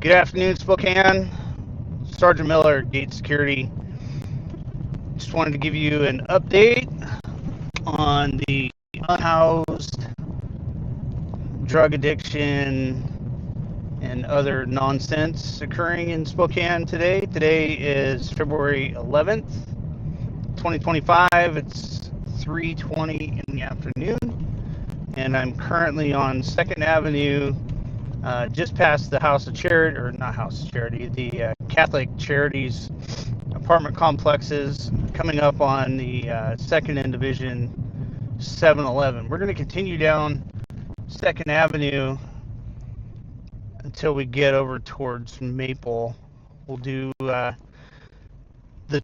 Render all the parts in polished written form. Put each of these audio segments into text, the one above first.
Good afternoon, Spokane. Sergeant Miller, Gate Security. Just wanted to give you an update on the unhoused, drug addiction, and other nonsense occurring in Spokane today. Today is February 11th, 2025. It's 3:20 in the afternoon, and I'm currently on 2nd Avenue, just past the House of Charity, or not House of Charity, the Catholic Charities apartment complexes, coming up on the 2nd and Division 7-Eleven. We're going to continue down 2nd Avenue until we get over towards Maple. We'll do the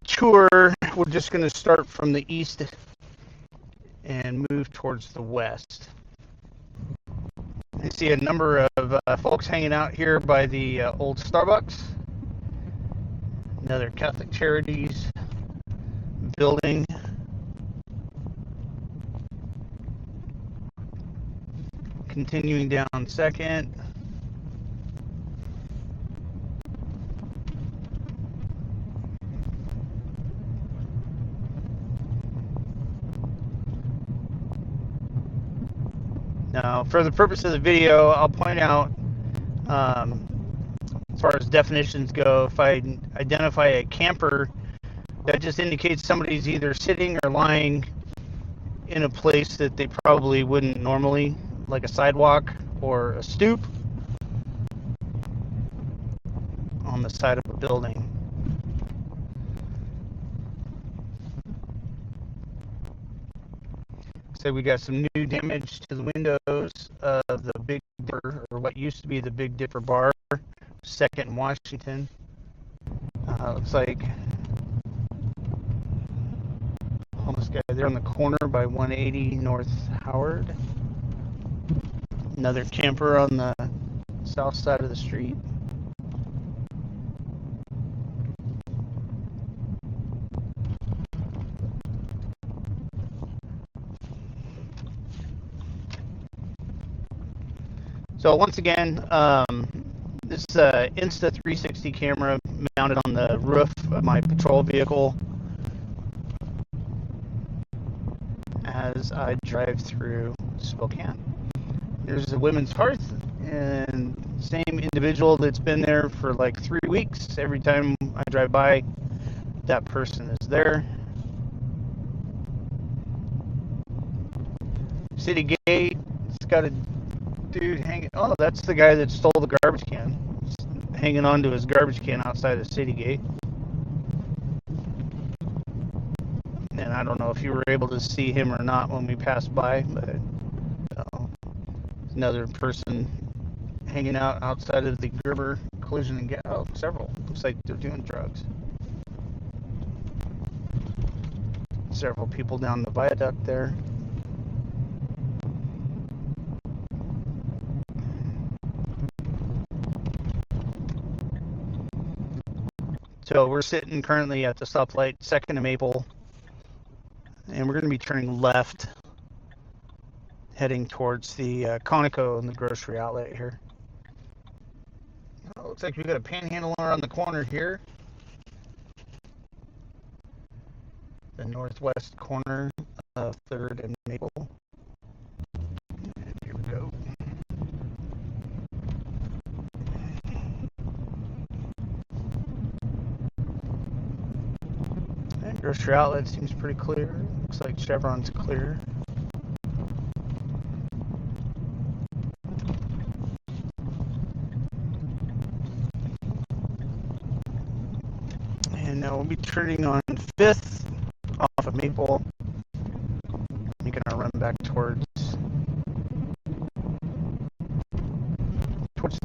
tour. We're just going to start from the east and move towards the west. I see a number of folks hanging out here by the old Starbucks. Another Catholic Charities building. Continuing down 2nd. Now, for the purpose of the video, I'll point out, as far as definitions go, if I identify a camper, that just indicates somebody's either sitting or lying in a place that they probably wouldn't normally, like a sidewalk or a stoop on the side of a building. So we got some new damage to the windows of the Big Dipper, or what used to be the Big Dipper bar, 2nd and Washington. Looks like homeless guy there on the corner by 180 North Howard. Another camper on the south side of the street. So once again, this Insta360 camera mounted on the roof of my patrol vehicle as I drive through Spokane. There's a women's hearth, and same individual that's been there for like 3 weeks. Every time I drive by, that person is there. City gate, it's got a dude hanging. Oh, that's the guy that stole the garbage can. He's hanging on to his garbage can outside the city gate. And I don't know if you were able to see him or not when we passed by, but another person hanging out outside of the Gerber collision and gas. Oh, several. Looks like they're doing drugs. Several people down the viaduct there. So we're sitting currently at the stoplight, 2nd and Maple, and we're going to be turning left, heading towards the Conoco and the grocery outlet here. Oh, looks like we got a panhandler on the corner here. The northwest corner of 3rd and Maple. And here we go. And grocery outlet seems pretty clear. Looks like Chevron's clear. And now we'll be turning on 5th off of Maple, making our run back towards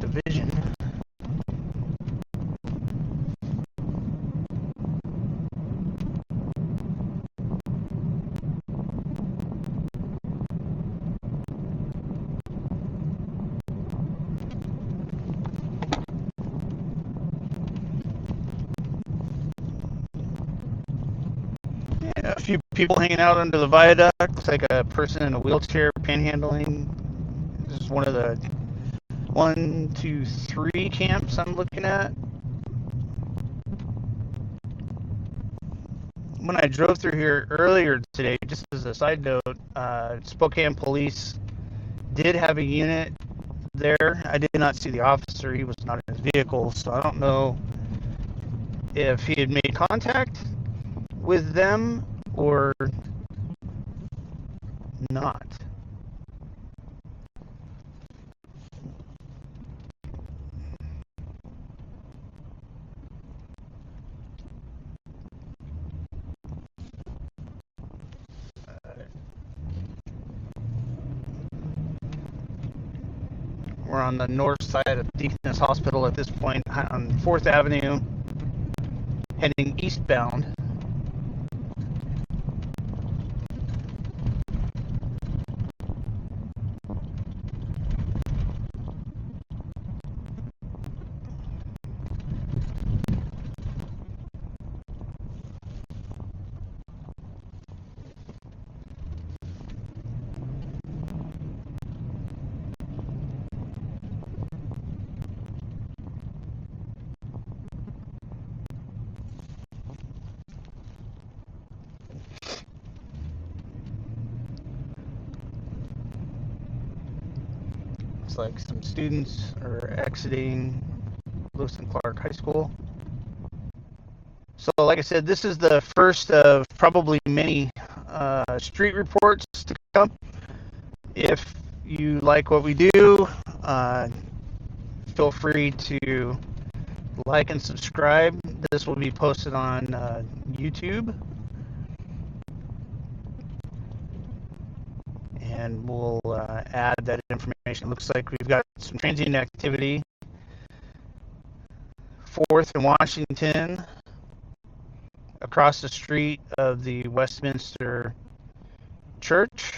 Division. A few people hanging out under the viaduct. Looks like a person in a wheelchair panhandling. This is one of the 1, 2, 3 camps I'm looking at. When I drove through here earlier today, just as a side note, Spokane police did have a unit there. I did not see the officer. He was not in his vehicle, so I don't know if he had made contact with them or not. We're on the north side of Deaconess Hospital at this point on 4th Avenue, heading eastbound. Looks like some students are exiting Lewis and Clark High School. So like I said, this is the first of probably many street reports to come. If you like what we do, feel free to like and subscribe. This will be posted on YouTube. And we'll add that information. It looks like we've got some transient activity. 4th and Washington, across the street of the Westminster Church.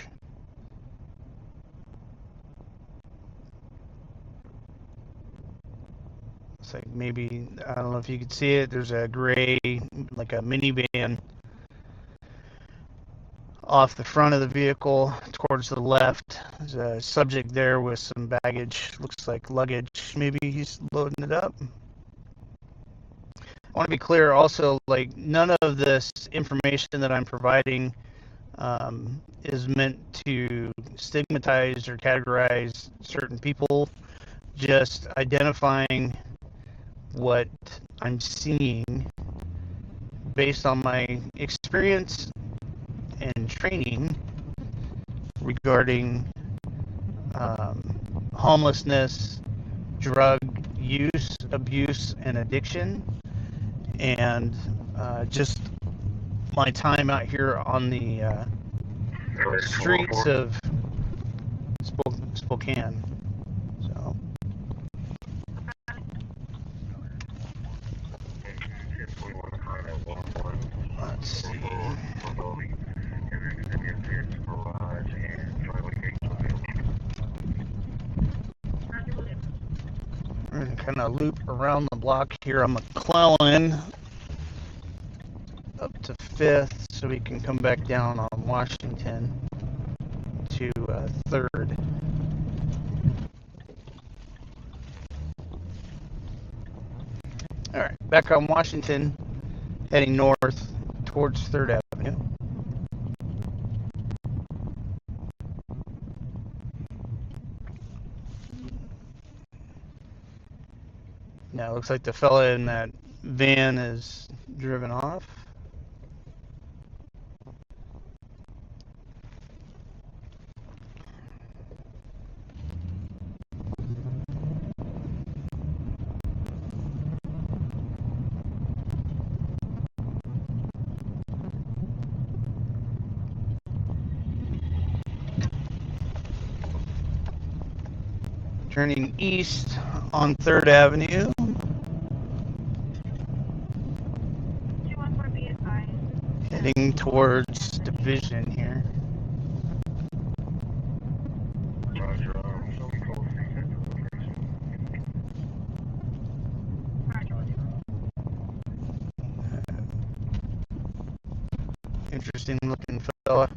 It's like maybe, I don't know if you could see it, there's a gray, like a minivan off the front of the vehicle towards the left. There's a subject there with some baggage, looks like luggage. Maybe he's loading it up. I want to be clear also, like, none of this information that I'm providing is meant to stigmatize or categorize certain people, just identifying what I'm seeing based on my experience and training regarding homelessness, drug use, abuse, and addiction, and just my time out here on the streets of Spokane. So let's see. We're going to kind of loop around the block here on McClellan up to 5th so we can come back down on Washington to 3rd. All right, back on Washington, heading north towards 3rd Avenue. Now it looks like the fella in that van is driven off. Turning east on 3rd Avenue. Heading towards Division here. Interesting looking fella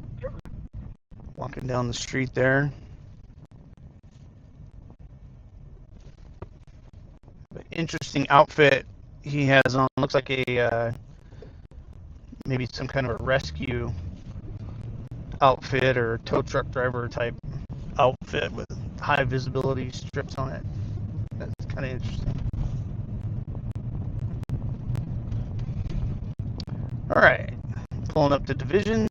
walking down the street there. interesting outfit he has on. Looks like a maybe some kind of a rescue outfit or tow truck driver type outfit with high visibility strips on it. That's kind of interesting. All right, pulling up the division.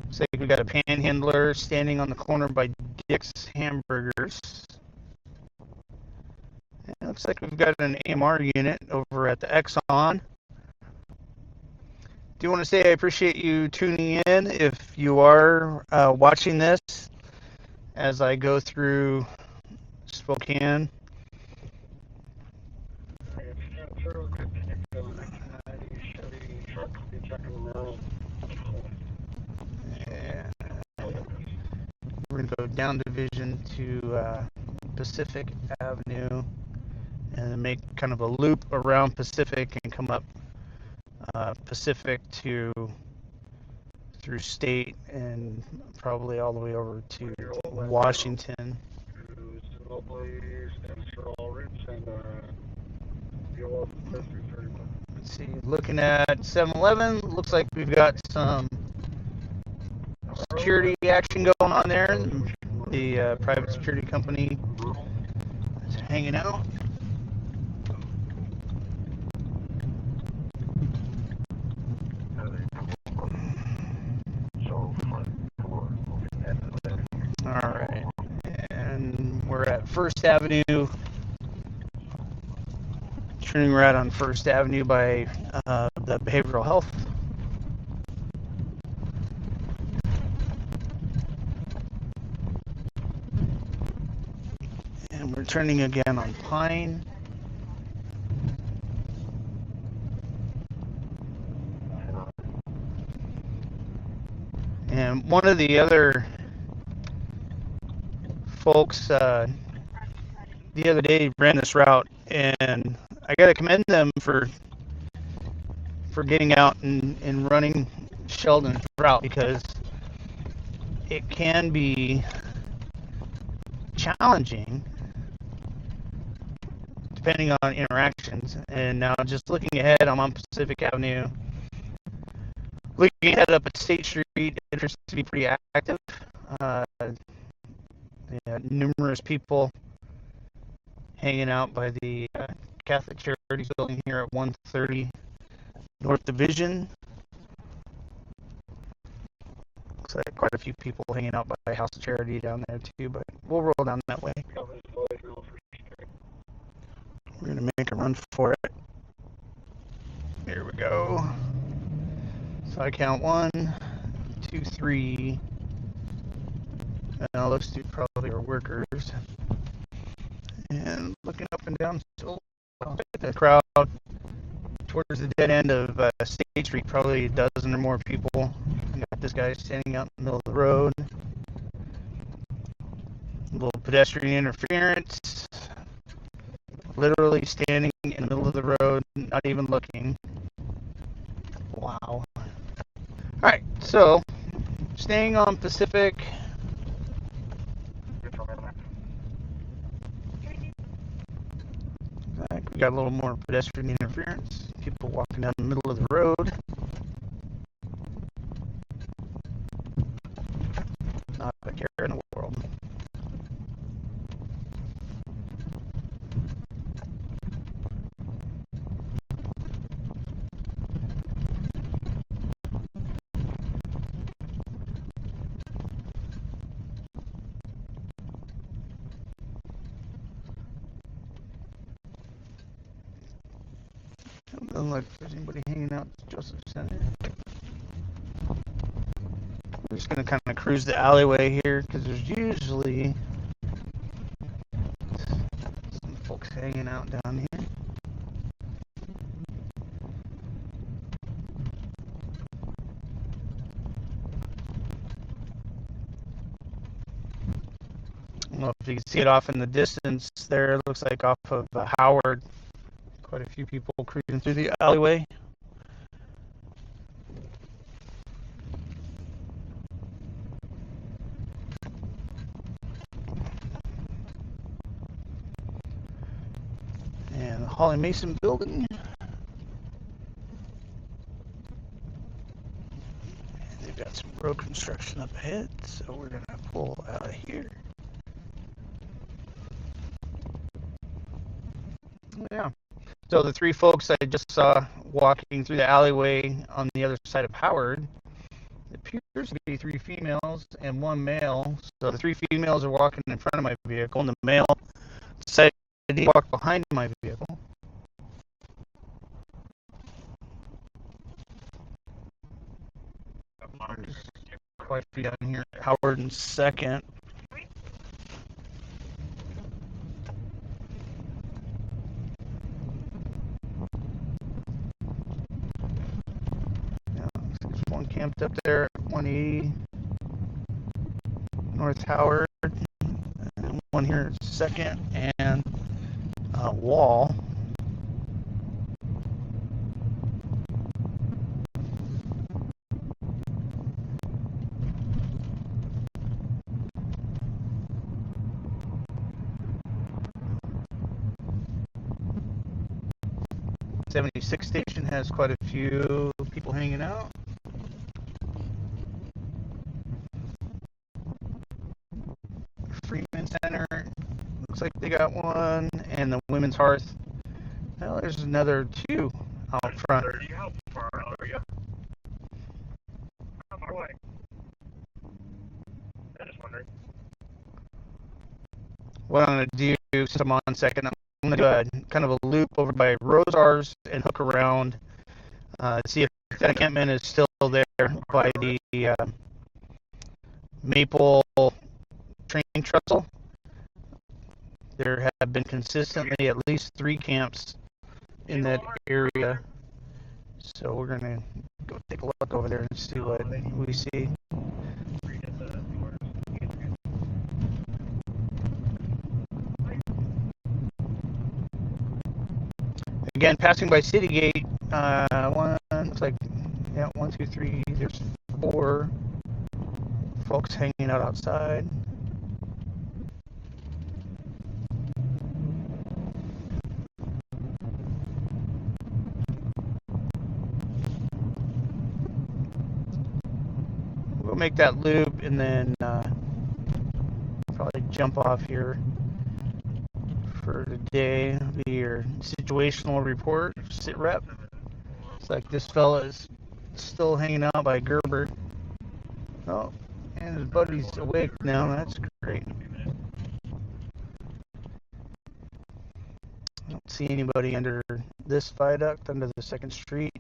Looks like we got a panhandler standing on the corner by Dick's Hamburgers. And it looks like we've got an AMR unit over at the Exxon. Do want to say I appreciate you tuning in if you are watching this as I go through Spokane. And we're going to go down division to Pacific Avenue and make kind of a loop around Pacific and come up Pacific through State and probably all the way over to Washington. Let's see, looking at 7-Eleven, looks like we've got some security action going on there. The private security company is hanging out. All right, and we're at First Avenue. Turning right on First Avenue by the behavioral health. And we're turning again on Pine. And one of the other folks the other day ran this route, and I got to commend them for getting out and running Sheldon's route, because it can be challenging depending on interactions. And now just looking ahead, I'm on Pacific Avenue. Looking ahead up at State Street, it appears to be pretty active. Numerous people hanging out by the Catholic Charities building here at 130 North Division. Looks like quite a few people hanging out by House of Charity down there too, but we'll roll down that way. We're going to make a run for it. Here we go. So I count 1, 2, 3. Now looks to probably our workers. And looking up and down, still the crowd towards the dead end of State Street, probably a dozen or more people. We got this guy standing out in the middle of the road. A little pedestrian interference. Literally standing in the middle of the road, not even looking. Wow. Alright, so staying on Pacific. We got a little more pedestrian interference. People walking down the middle of the road. Not a care in the world. Doesn't look like there's anybody hanging out at Joseph Center. We're just going to kind of cruise the alleyway here, because there's usually some folks hanging out down here. I don't know if you can see it off in the distance there. It looks like off of Howard. Quite a few people cruising through the alleyway. Holly Mason building. They've got some road construction up ahead, so we're going to pull out of here. Yeah. So the three folks I just saw walking through the alleyway on the other side of Howard, it appears to be three females and one male. So the three females are walking in front of my vehicle, and the male decided to walk behind my vehicle. There's quite a few down here. Howard and Second. Yeah, there's one camped up there at 180 North Howard, and one here at Second, and Wall. '76 station has quite a few people hanging out. Freeman Center, looks like they got one, and the Women's Hearth. Well, there's another two out front. How far out are you? How far away? I'm just wondering. What I'm going to do, since I'm on Second, I'm going to do a kind of a loop over by Rosars and hook around, see if that encampment is still there by the Maple train trestle. There have been consistently at least 3 camps in that area. So we're going to go take a look over there and see what we see. Again, passing by City Gate, looks like, yeah, 1, 2, 3, there's 4 folks hanging out outside. We'll make that loop and then probably jump off here for today. It'll be your situational report, sit rep. Looks like this fella is still hanging out by Gerber. Oh, and his buddy's awake now. That's great. I don't see anybody under this viaduct, under the 2nd Street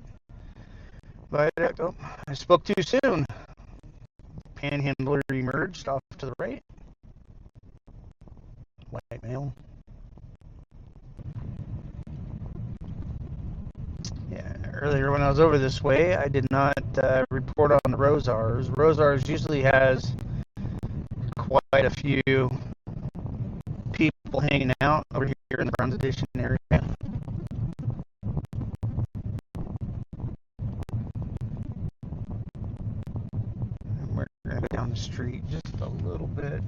viaduct. Oh, I spoke too soon. Panhandler emerged off to the right. White male. Yeah, earlier when I was over this way, I did not report on the Rosars. Rosars usually has quite a few people hanging out over here in the Browns Edition area. And we're going to go down the street just a little bit.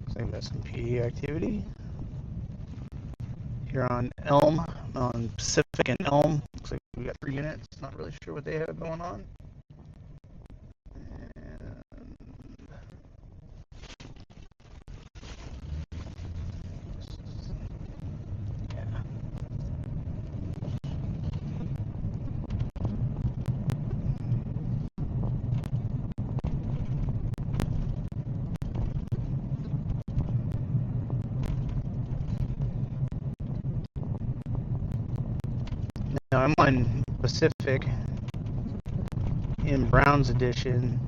So we've got some PE activity here on Elm, on Pacific and Elm. Looks like we got 3 units. Not really sure what they have going on. Now I'm on Pacific in Brown's Edition,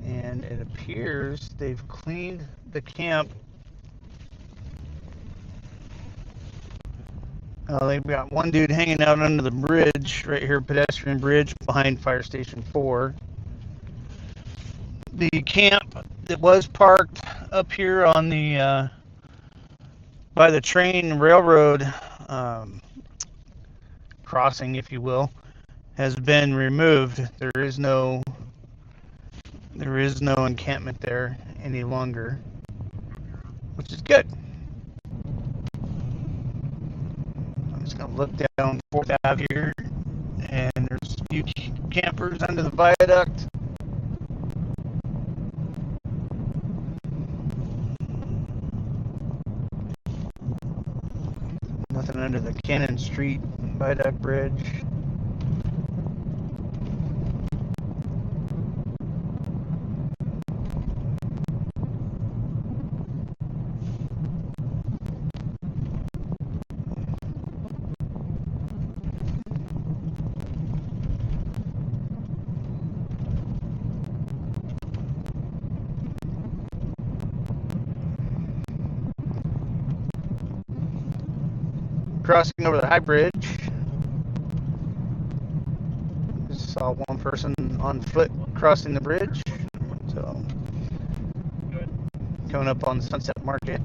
and it appears they've cleaned the camp They've got one dude hanging out under the bridge right here, pedestrian bridge behind Fire Station 4. The camp that was parked up here on the by the train railroad crossing, if you will, has been removed. There is no encampment there any longer, which is good. I'm just gonna look down 4th Ave here, and there's a few campers under the viaduct. Nothing under the Cannon Street viaduct bridge. Crossing over the high bridge. Just saw one person on foot crossing the bridge. So coming up on Sunset Market.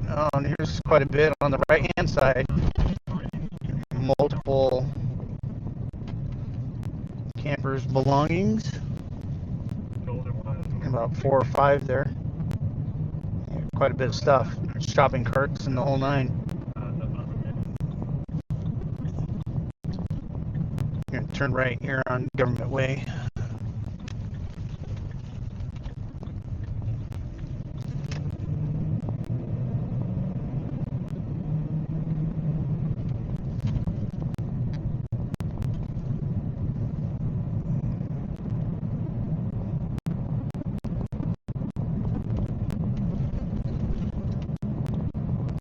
Oh, and here's quite a bit on the right hand side. Multiple campers' belongings. About 4 or 5 there. Yeah, quite a bit of stuff. Shopping carts and the whole nine. You're gonna turn right here on Government Way.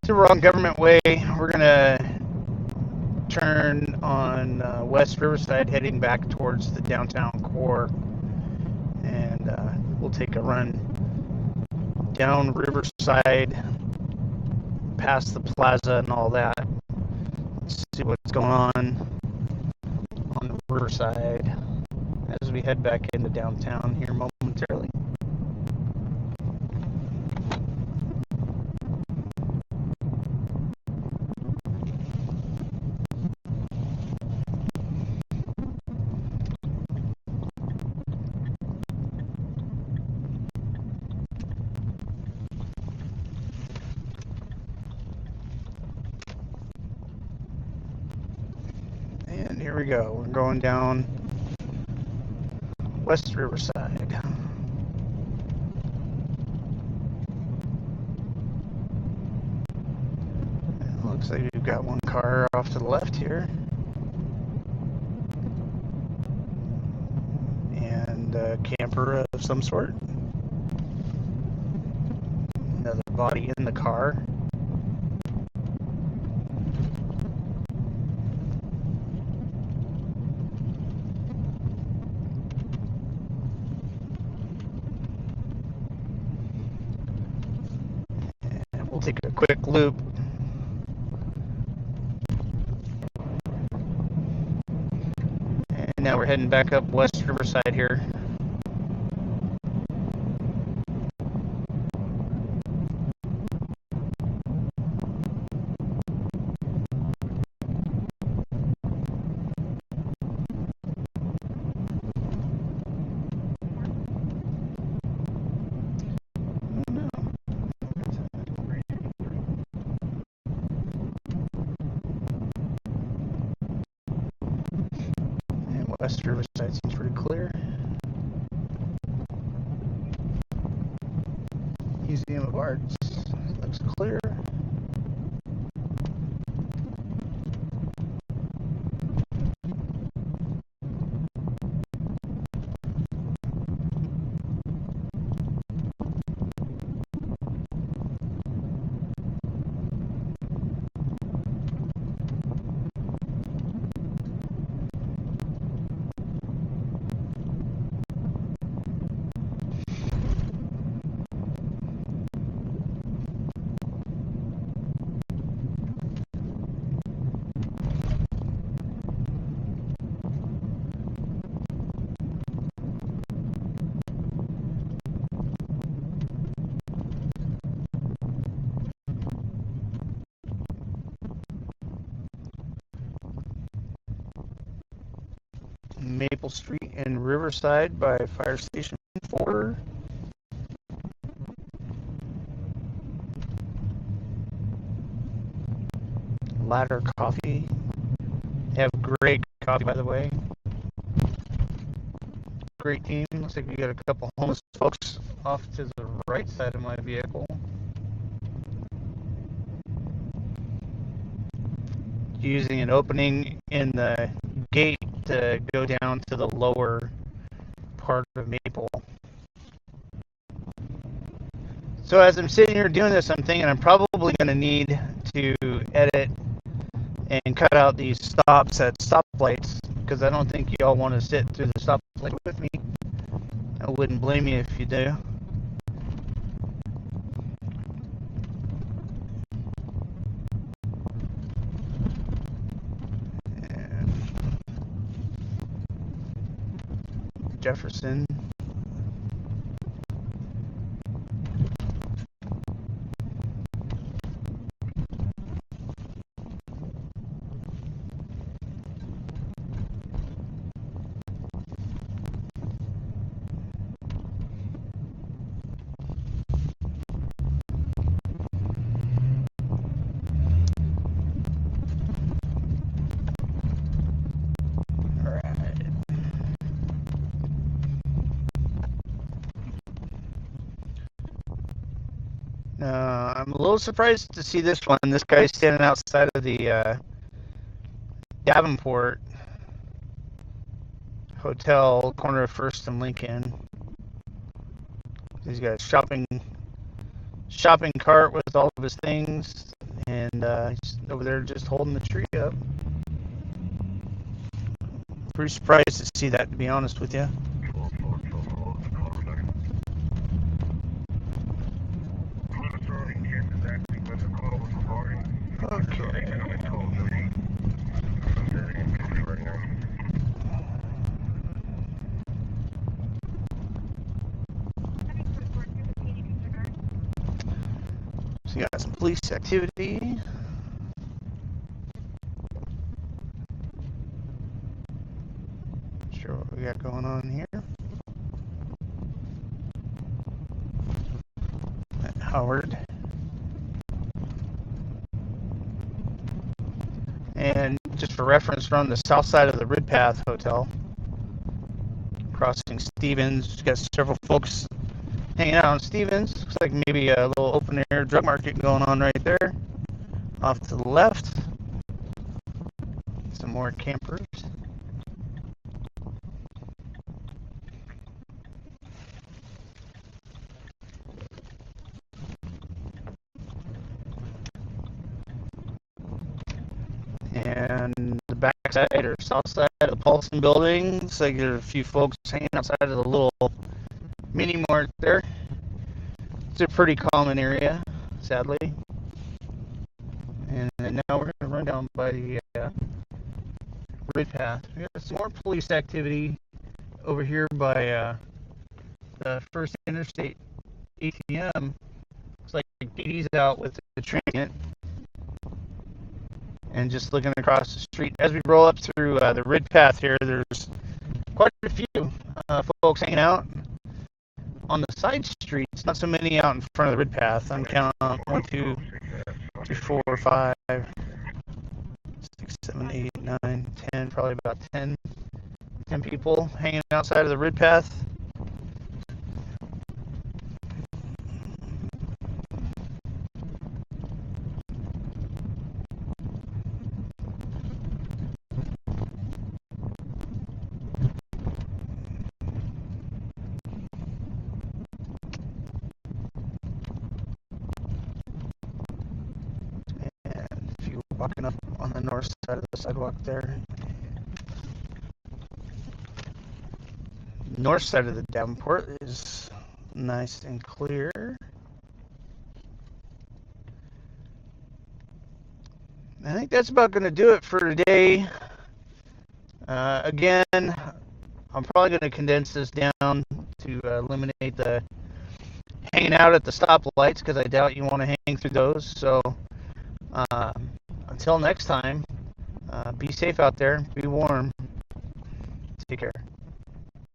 So we're on Government Way. We're gonna turn on West Riverside, heading back towards the downtown core, and we'll take a run down Riverside, past the plaza and all that. See what's going on the Riverside as we head back into downtown here momentarily. And here we go. We're going down West Riverside. It looks like we've got one car off to the left here. And a camper of some sort. Another body in the car. We'll take a quick loop. And now we're heading back up West Riverside here. West Riverside seems pretty clear. Museum of Arts looks clear. Maple Street in Riverside by Fire Station 4. Ladder Coffee. They have great coffee, by the way. Great team. Looks like we got a couple homeless folks off to the right side of my vehicle. Using an opening in the gate to go down to the lower part of Maple. So as I'm sitting here doing this, I'm thinking I'm probably going to need to edit and cut out these stops at stoplights, because I don't think y'all want to sit through the stoplight with me. I wouldn't blame you if you do. And Jefferson. I'm a little surprised to see this one. This guy's standing outside of the Davenport Hotel, corner of First and Lincoln. He's got a shopping cart with all of his things, and he's over there just holding the tree up. Pretty surprised to see that, to be honest with you. Okay. So you got some police activity. Not sure what we got going on here. At Howard. And just for reference, we're on the south side of the Ridpath Hotel, crossing Stevens. Got several folks hanging out on Stevens. Looks like maybe a little open air drug market going on right there. Off to the left, some more campers. And the back side or south side of the Paulson building, looks like there's a few folks hanging outside of the little mini mart there. It's a pretty common area, sadly. And now we're going to run down by the Ridpath. We got some more police activity over here by the First Interstate ATM. Looks like Katie's out with the transit. And just looking across the street, as we roll up through the Ridpath here, there's quite a few folks hanging out on the side streets. Not so many out in front of the Ridpath. I'm counting 1, 2, 3, 4, 5, 6, 7, 8, 9, 10, probably about 10 people hanging outside of the Ridpath. Walking up on the north side of the sidewalk there. North side of the Davenport is nice and clear. I think that's about going to do it for today. Again, I'm probably going to condense this down to eliminate the hanging out at the stoplights, because I doubt you want to hang through those. So until next time, be safe out there, be warm. Take care.